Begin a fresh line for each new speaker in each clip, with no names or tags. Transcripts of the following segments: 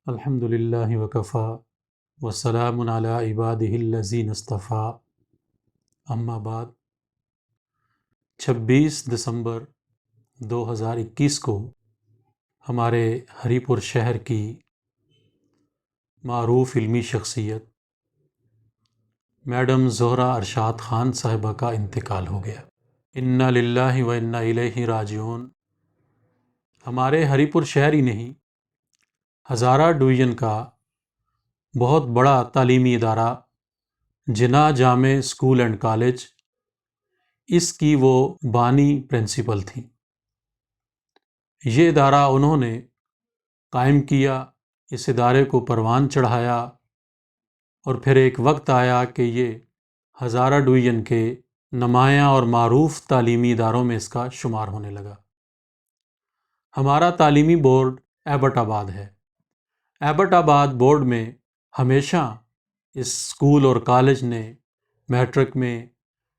الحمد للہ وکفا وسلام علی عبادہ الذین اصطفیٰ اما بعد 26 دسمبر 2021 کو ہمارے ہری پور شہر کی معروف علمی شخصیت میڈم زہرہ ارشاد خان صاحبہ کا انتقال ہو گیا۔ انا للہ و انا الیہ راجعون۔ ہمارے ہری پور شہر ہی نہیں، ہزارہ ڈویژن کا بہت بڑا تعلیمی ادارہ جناح جامع اسکول اینڈ کالج، اس کی وہ بانی پرنسپل تھیں۔ یہ ادارہ انہوں نے قائم کیا، اس ادارے کو پروان چڑھایا، اور پھر ایک وقت آیا کہ یہ ہزارہ ڈویژن کے نمایاں اور معروف تعلیمی اداروں میں اس کا شمار ہونے لگا۔ ہمارا تعلیمی بورڈ ایبٹ آباد ہے۔ ایبٹ آباد بورڈ میں ہمیشہ اس اسکول اور کالج نے میٹرک میں،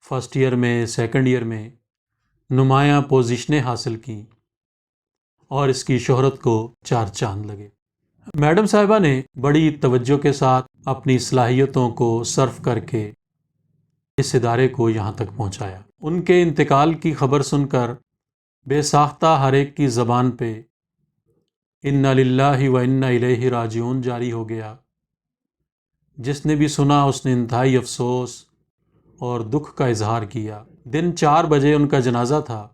فرسٹ ایئر میں، سیکنڈ ایئر میں نمایاں پوزیشنیں حاصل کیں اور اس کی شہرت کو چار چاند لگے۔ میڈم صاحبہ نے بڑی توجہ کے ساتھ اپنی صلاحیتوں کو صرف کر کے اس ادارے کو یہاں تک پہنچایا۔ ان کے انتقال کی خبر سن کر بے ساختہ ہر ایک کی زبان پہ انا للہ و انا الیہ راجعون جاری ہو گیا۔ جس نے بھی سنا اس نے انتہائی افسوس اور دکھ کا اظہار کیا۔ دن 4 بجے ان کا جنازہ تھا۔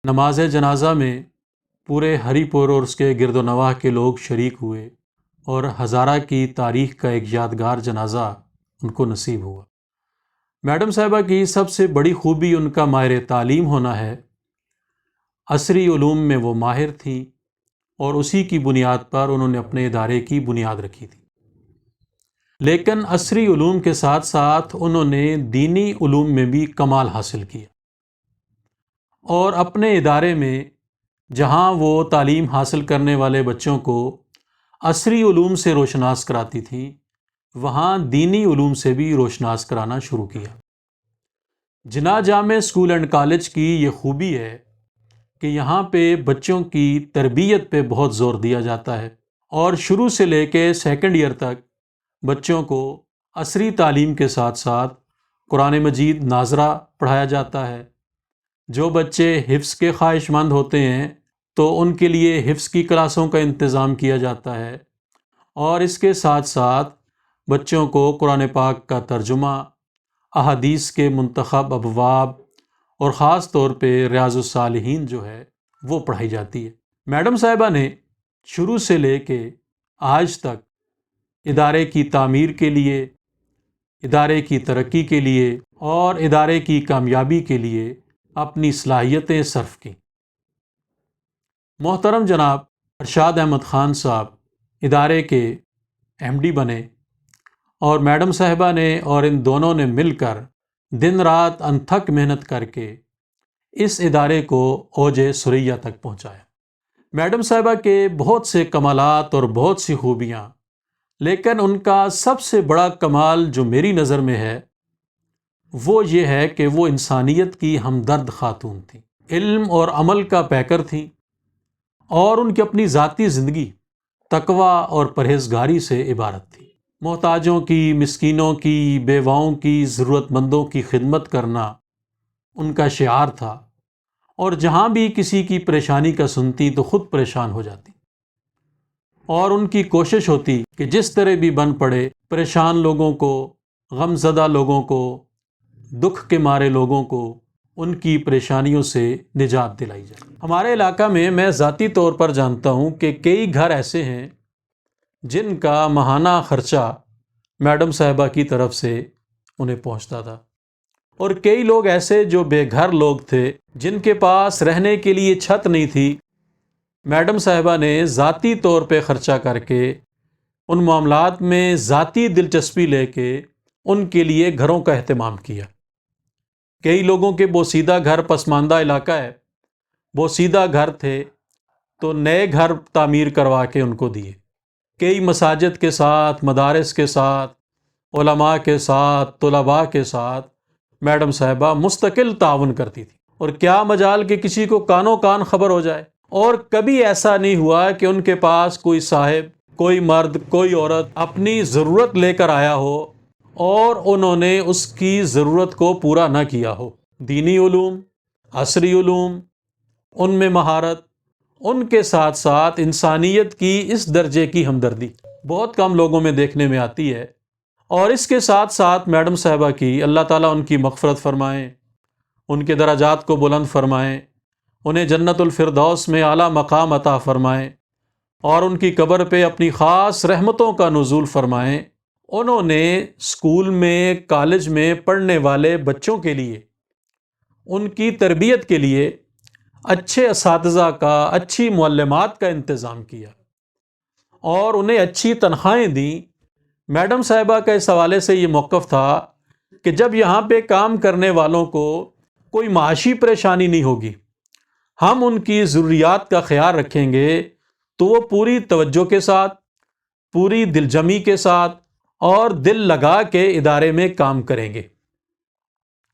نماز جنازہ میں پورے ہری پور اور اس کے گرد و نواح کے لوگ شریک ہوئے اور ہزارہ کی تاریخ کا ایک یادگار جنازہ ان کو نصیب ہوا۔ میڈم صاحبہ کی سب سے بڑی خوبی ان کا ماہر تعلیم ہونا ہے۔ عصری علوم میں وہ ماہر تھیں اور اسی کی بنیاد پر انہوں نے اپنے ادارے کی بنیاد رکھی تھی۔ لیکن عصری علوم کے ساتھ ساتھ انہوں نے دینی علوم میں بھی کمال حاصل کیا، اور اپنے ادارے میں جہاں وہ تعلیم حاصل کرنے والے بچوں کو عصری علوم سے روشناس کراتی تھیں، وہاں دینی علوم سے بھی روشناس کرانا شروع کیا۔ جناح جامع اسکول اینڈ کالج کی یہ خوبی ہے کہ یہاں پہ بچوں کی تربیت پہ بہت زور دیا جاتا ہے، اور شروع سے لے کے سیکنڈ ایئر تک بچوں کو عصری تعلیم کے ساتھ ساتھ قرآن مجید ناظرہ پڑھایا جاتا ہے۔ جو بچے حفظ کے خواہش مند ہوتے ہیں تو ان کے لیے حفظ کی کلاسوں کا انتظام کیا جاتا ہے، اور اس کے ساتھ ساتھ بچوں کو قرآن پاک کا ترجمہ، احادیث کے منتخب ابواب، اور خاص طور پہ ریاض الصالحین جو ہے وہ پڑھائی جاتی ہے۔ میڈم صاحبہ نے شروع سے لے کے آج تک ادارے کی تعمیر کے لیے، ادارے کی ترقی کے لیے اور ادارے کی کامیابی کے لیے اپنی صلاحیتیں صرف کیں۔ محترم جناب ارشاد احمد خان صاحب ادارے کے ایم ڈی بنے، اور میڈم صاحبہ نے اور ان دونوں نے مل کر دن رات انتھک محنت کر کے اس ادارے کو اوج ثریہ تک پہنچایا۔ میڈم صاحبہ کے بہت سے کمالات اور بہت سی خوبیاں، لیکن ان کا سب سے بڑا کمال جو میری نظر میں ہے وہ یہ ہے کہ وہ انسانیت کی ہمدرد خاتون تھیں، علم اور عمل کا پیکر تھیں، اور ان کی اپنی ذاتی زندگی تقویٰ اور پرہیزگاری سے عبارت تھی۔ محتاجوں کی، مسکینوں کی، بیواؤں کی، ضرورت مندوں کی خدمت کرنا ان کا شعار تھا، اور جہاں بھی کسی کی پریشانی کا سنتی تو خود پریشان ہو جاتی، اور ان کی کوشش ہوتی کہ جس طرح بھی بن پڑے پریشان لوگوں کو، غم زدہ لوگوں کو، دکھ کے مارے لوگوں کو ان کی پریشانیوں سے نجات دلائی جائے۔ ہمارے علاقہ میں ذاتی طور پر جانتا ہوں کہ کئی گھر ایسے ہیں جن کا ماہانہ خرچہ میڈم صاحبہ کی طرف سے انہیں پہنچتا تھا، اور کئی لوگ ایسے جو بے گھر لوگ تھے جن کے پاس رہنے کے لیے چھت نہیں تھی، میڈم صاحبہ نے ذاتی طور پہ خرچہ کر کے ان معاملات میں ذاتی دلچسپی لے کے ان کے لیے گھروں کا اہتمام کیا۔ کئی لوگوں کے بوسیدہ گھر، پسماندہ علاقہ ہے، بوسیدہ گھر تھے تو نئے گھر تعمیر کروا کے ان کو دیے۔ کئی مساجد کے ساتھ، مدارس کے ساتھ، علماء کے ساتھ، طلباء کے ساتھ میڈم صاحبہ مستقل تعاون کرتی تھی، اور کیا مجال کہ کسی کو کانوں کان خبر ہو جائے۔ اور کبھی ایسا نہیں ہوا کہ ان کے پاس کوئی صاحب کوئی مرد کوئی عورت اپنی ضرورت لے کر آیا ہو اور انہوں نے اس کی ضرورت کو پورا نہ کیا ہو۔ دینی علوم، عصری علوم، ان میں مہارت، ان کے ساتھ ساتھ انسانیت کی اس درجے کی ہمدردی بہت کم لوگوں میں دیکھنے میں آتی ہے۔ اور اس کے ساتھ ساتھ میڈم صاحبہ کی اللہ تعالیٰ ان کی مغفرت فرمائیں، ان کے درجات کو بلند فرمائیں، انہیں جنت الفردوس میں اعلیٰ مقام عطا فرمائیں اور ان کی قبر پہ اپنی خاص رحمتوں کا نزول فرمائیں۔ انہوں نے اسکول میں، کالج میں پڑھنے والے بچوں کے لیے، ان کی تربیت کے لیے اچھے اساتذہ کا، اچھی معلمات کا انتظام کیا اور انہیں اچھی تنخواہیں دیں۔ میڈم صاحبہ کا اس حوالے سے یہ موقف تھا کہ جب یہاں پہ کام کرنے والوں کو کوئی معاشی پریشانی نہیں ہوگی، ہم ان کی ضروریات کا خیال رکھیں گے تو وہ پوری توجہ کے ساتھ، پوری دل جمی کے ساتھ اور دل لگا کے ادارے میں کام کریں گے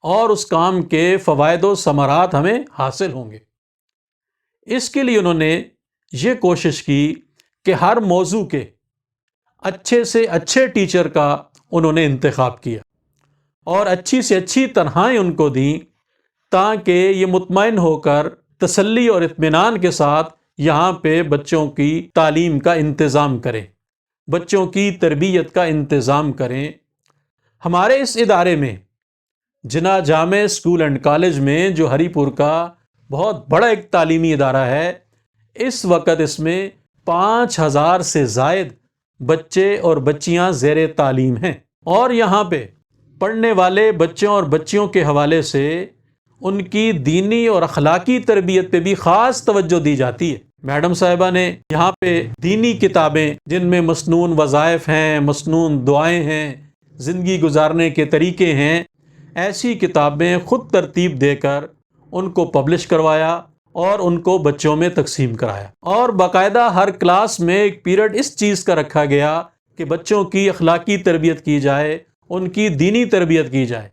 اور اس کام کے فوائد و ثمرات ہمیں حاصل ہوں گے۔ اس کے لیے انہوں نے یہ کوشش کی کہ ہر موضوع کے اچھے سے اچھے ٹیچر کا انہوں نے انتخاب کیا اور اچھی سے اچھی تنخواہیں ان کو دیں تاکہ یہ مطمئن ہو کر تسلی اور اطمینان کے ساتھ یہاں پہ بچوں کی تعلیم کا انتظام کریں، بچوں کی تربیت کا انتظام کریں۔ ہمارے اس ادارے میں، جناح جامع اسکول اینڈ کالج میں، جو ہری پور کا بہت بڑا ایک تعلیمی ادارہ ہے، اس وقت اس میں 5000 سے زائد بچے اور بچیاں زیر تعلیم ہیں اور یہاں پہ پڑھنے والے بچوں اور بچیوں کے حوالے سے ان کی دینی اور اخلاقی تربیت پہ بھی خاص توجہ دی جاتی ہے۔ میڈم صاحبہ نے یہاں پہ دینی کتابیں جن میں مسنون وظائف ہیں، مسنون دعائیں ہیں، زندگی گزارنے کے طریقے ہیں، ایسی کتابیں خود ترتیب دے کر ان کو پبلش کروایا اور ان کو بچوں میں تقسیم کرایا اور باقاعدہ ہر کلاس میں ایک پیریڈ اس چیز کا رکھا گیا کہ بچوں کی اخلاقی تربیت کی جائے، ان کی دینی تربیت کی جائے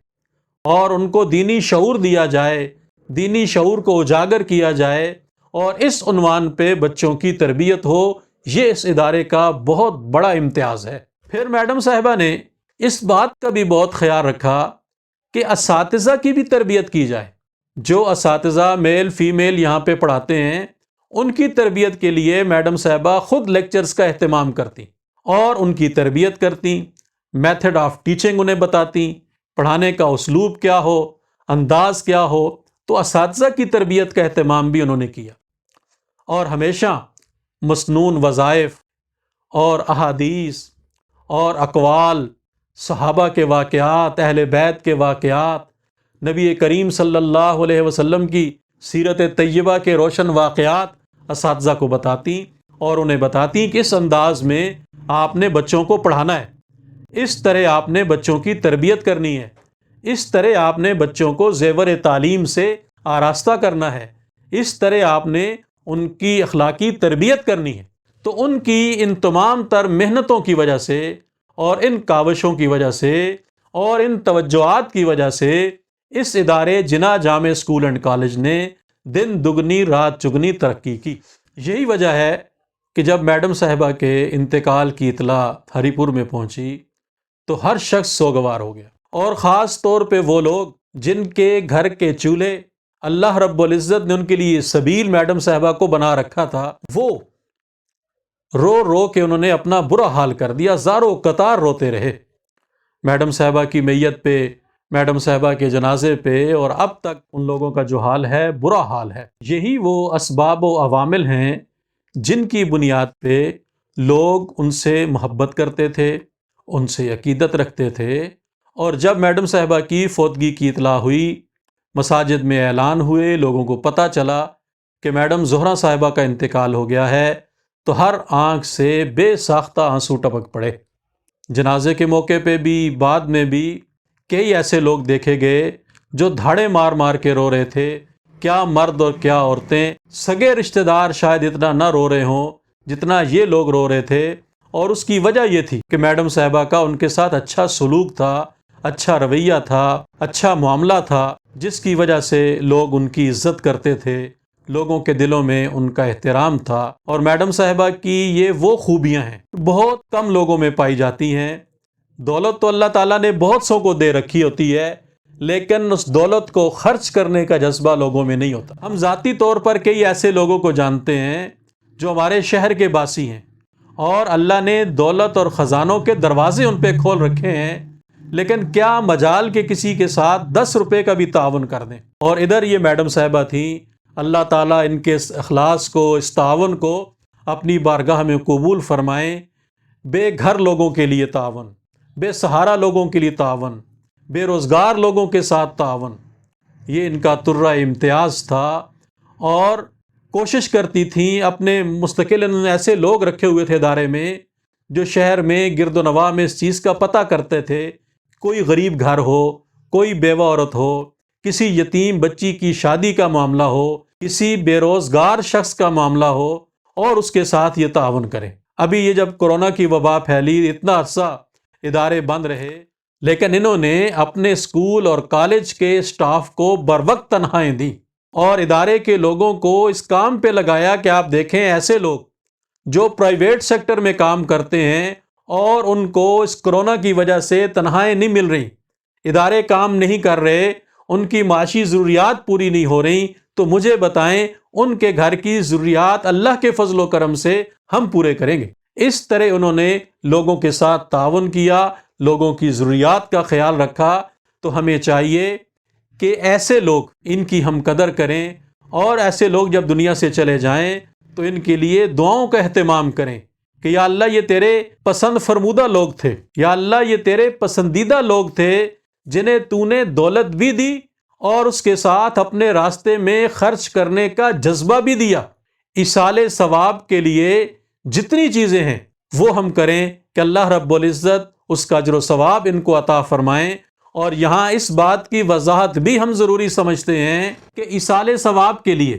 اور ان کو دینی شعور دیا جائے، دینی شعور کو اجاگر کیا جائے اور اس عنوان پہ بچوں کی تربیت ہو۔ یہ اس ادارے کا بہت بڑا امتیاز ہے۔ پھر میڈم صاحبہ نے اس بات کا بھی بہت خیال رکھا کہ اساتذہ کی بھی تربیت کی جائے۔ جو اساتذہ میل فیمیل یہاں پہ پڑھاتے ہیں، ان کی تربیت کے لیے میڈم صاحبہ خود لیکچرز کا اہتمام کرتی اور ان کی تربیت کرتی، میتھڈ آف ٹیچنگ انہیں بتاتی، پڑھانے کا اسلوب کیا ہو، انداز کیا ہو۔ تو اساتذہ کی تربیت کا اہتمام بھی انہوں نے کیا اور ہمیشہ مسنون وظائف اور احادیث اور اقوال، صحابہ کے واقعات، اہل بیت کے واقعات، نبی کریم صلی اللہ علیہ وسلم کی سیرت طیبہ کے روشن واقعات اساتذہ کو بتاتی اور انہیں بتاتی کہ اس انداز میں آپ نے بچوں کو پڑھانا ہے، اس طرح آپ نے بچوں کی تربیت کرنی ہے، اس طرح آپ نے بچوں کو زیور تعلیم سے آراستہ کرنا ہے، اس طرح آپ نے ان کی اخلاقی تربیت کرنی ہے۔ تو ان کی ان تمام تر محنتوں کی وجہ سے اور ان کاوشوں کی وجہ سے اور ان توجہات کی وجہ سے اس ادارے جناح جامع اسکول اینڈ کالج نے دن دگنی رات چگنی ترقی کی۔ یہی وجہ ہے کہ جب میڈم صاحبہ کے انتقال کی اطلاع ہری پور میں پہنچی تو ہر شخص سوگوار ہو گیا اور خاص طور پہ وہ لوگ جن کے گھر کے چولہے اللہ رب العزت نے ان کے لیے سبیل میڈم صاحبہ کو بنا رکھا تھا، وہ رو رو کے انہوں نے اپنا برا حال کر دیا، زاروں قطار روتے رہے میڈم صاحبہ کی میت پہ، میڈم صاحبہ کے جنازے پہ، اور اب تک ان لوگوں کا جو حال ہے برا حال ہے۔ یہی وہ اسباب و عوامل ہیں جن کی بنیاد پہ لوگ ان سے محبت کرتے تھے، ان سے عقیدت رکھتے تھے، اور جب میڈم صاحبہ کی فوتگی کی اطلاع ہوئی، مساجد میں اعلان ہوئے، لوگوں کو پتہ چلا کہ میڈم زہرہ صاحبہ کا انتقال ہو گیا ہے، تو ہر آنکھ سے بے ساختہ آنسو ٹپک پڑے۔ جنازے کے موقع پہ بھی، بعد میں بھی کئی ایسے لوگ دیکھے گئے جو دھاڑے مار مار کے رو رہے تھے، کیا مرد اور کیا عورتیں، سگے رشتہ دار شاید اتنا نہ رو رہے ہوں جتنا یہ لوگ رو رہے تھے، اور اس کی وجہ یہ تھی کہ میڈم صاحبہ کا ان کے ساتھ اچھا سلوک تھا، اچھا رویہ تھا، اچھا معاملہ تھا، جس کی وجہ سے لوگ ان کی عزت کرتے تھے، لوگوں کے دلوں میں ان کا احترام تھا۔ اور میڈم صاحبہ کی یہ وہ خوبیاں ہیں بہت کم لوگوں میں پائی جاتی ہیں۔ دولت تو اللہ تعالیٰ نے بہت سو کو دے رکھی ہوتی ہے، لیکن اس دولت کو خرچ کرنے کا جذبہ لوگوں میں نہیں ہوتا۔ ہم ذاتی طور پر کئی ایسے لوگوں کو جانتے ہیں جو ہمارے شہر کے باسی ہیں، اور اللہ نے دولت اور خزانوں کے دروازے ان پہ کھول رکھے ہیں، لیکن کیا مجال کے کسی کے ساتھ 10 روپے کا بھی تعاون کر دیں۔ اور ادھر یہ میڈم صاحبہ تھیں، اللہ تعالیٰ ان کے اس اخلاص کو، اس تعاون کو اپنی بارگاہ میں قبول فرمائیں۔ بے گھر لوگوں کے لیے تعاون، بے سہارا لوگوں کے لیے تعاون، بے روزگار لوگوں کے ساتھ تعاون، یہ ان کا ترہ امتیاز تھا۔ اور کوشش کرتی تھیں، اپنے مستقل انہوں نے ایسے لوگ رکھے ہوئے تھے ادارے میں جو شہر میں گرد و نواح میں اس چیز کا پتہ کرتے تھے، کوئی غریب گھر ہو، کوئی بیوہ عورت ہو، کسی یتیم بچی کی شادی کا معاملہ ہو، کسی بے روزگار شخص کا معاملہ ہو، اور اس کے ساتھ یہ تعاون کریں۔ ابھی یہ جب کورونا کی وبا پھیلی، اتنا عرصہ ادارے بند رہے، لیکن انہوں نے اپنے اسکول اور کالج کے اسٹاف کو بروقت تنخواہیں دیں، اور ادارے کے لوگوں کو اس کام پہ لگایا کہ آپ دیکھیں ایسے لوگ جو پرائیویٹ سیکٹر میں کام کرتے ہیں اور ان کو اس کورونا کی وجہ سے تنخواہیں نہیں مل رہی، ادارے کام نہیں کر رہے، ان کی معاشی ضروریات پوری نہیں ہو رہی، تو مجھے بتائیں ان کے گھر کی ضروریات اللہ کے فضل و کرم سے ہم پورے کریں گے۔ اس طرح انہوں نے لوگوں کے ساتھ تعاون کیا، لوگوں کی ضروریات کا خیال رکھا۔ تو ہمیں چاہیے کہ ایسے لوگ، ان کی ہم قدر کریں، اور ایسے لوگ جب دنیا سے چلے جائیں تو ان کے لیے دعاؤں کا اہتمام کریں کہ یا اللہ یہ تیرے پسند فرمودہ لوگ تھے، یا اللہ یہ تیرے پسندیدہ لوگ تھے جنہیں تو نے دولت بھی دی اور اس کے ساتھ اپنے راستے میں خرچ کرنے کا جذبہ بھی دیا۔ ایصال ثواب کے لیے جتنی چیزیں ہیں وہ ہم کریں کہ اللہ رب العزت اس کا اجر و ثواب ان کو عطا فرمائیں۔ اور یہاں اس بات کی وضاحت بھی ہم ضروری سمجھتے ہیں کہ ایصال ثواب کے لیے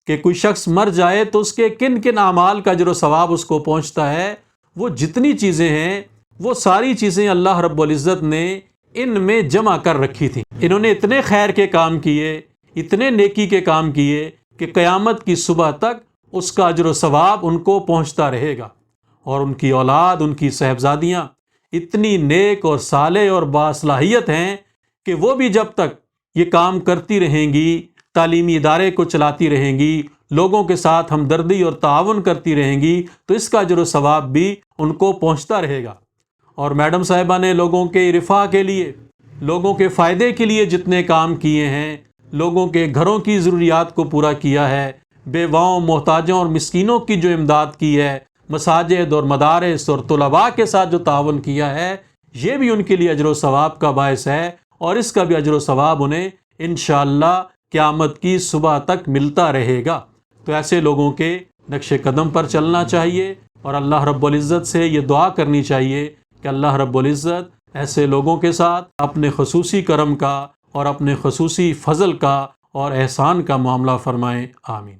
کہ کوئی شخص مر جائے تو اس کے کن کن اعمال کا اجر و ثواب اس کو پہنچتا ہے، وہ جتنی چیزیں ہیں وہ ساری چیزیں اللہ رب العزت نے ان میں جمع کر رکھی تھیں۔ انہوں نے اتنے خیر کے کام کیے، اتنے نیکی کے کام کیے کہ قیامت کی صبح تک اس کا اجر و ثواب ان کو پہنچتا رہے گا۔ اور ان کی اولاد، ان کی صاحبزادیاں اتنی نیک اور صالح اور باصلاحیت ہیں کہ وہ بھی جب تک یہ کام کرتی رہیں گی، تعلیمی ادارے کو چلاتی رہیں گی، لوگوں کے ساتھ ہمدردی اور تعاون کرتی رہیں گی، تو اس کا اجر و ثواب بھی ان کو پہنچتا رہے گا۔ اور میڈم صاحبہ نے لوگوں کے رفاہ کے لیے، لوگوں کے فائدے کے لیے جتنے کام کیے ہیں، لوگوں کے گھروں کی ضروریات کو پورا کیا ہے، بیواؤں، محتاجوں اور مسکینوں کی جو امداد کی ہے، مساجد اور مدارس اور طلباء کے ساتھ جو تعاون کیا ہے، یہ بھی ان کے لیے اجر و ثواب کا باعث ہے، اور اس کا بھی اجر و ثواب انہیں انشاءاللہ قیامت کی صبح تک ملتا رہے گا۔ تو ایسے لوگوں کے نقش قدم پر چلنا چاہیے، اور اللہ رب العزت سے یہ دعا کرنی چاہیے کہ اللہ رب العزت ایسے لوگوں کے ساتھ اپنے خصوصی کرم کا اور اپنے خصوصی فضل کا اور احسان کا معاملہ فرمائیں۔ آمین۔